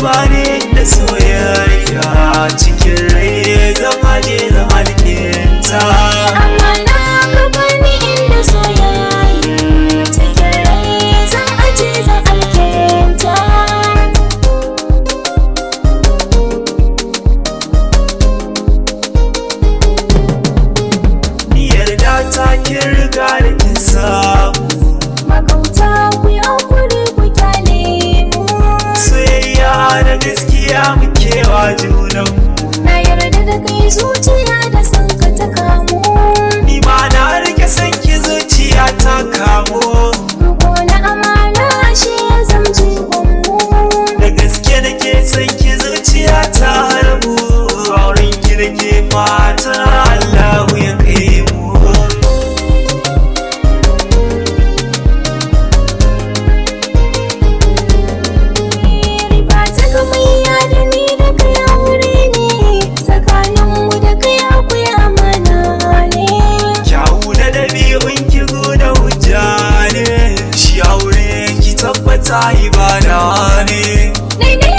bani da soyayya cikin rai zama je zama alkinta. Amana ka bani inda soyayya cikin rai zan aje zan alkinta. Yarda ta kin riga da kin samu, magauta ku yi hakuri ku kyale mu. Soyayya da gaskiya muke wa junanmu. Na yarda da kai zuciya da san ka ta kamo. Ni ma na rike san ki zuciya ta kamo. Ruko na amana shi ya zamce mu. Da gaske nake san ki zuciya ta harbu. Auren ki nake fata Allahu ya kai mu. Riba ta gamayya da ni da kai aure ne, tsakaninmu da kai akwai amana ne. Kyawu da ɗabi'un ki da hujja ne, shi aure ki tabbata ibada ne. Daidai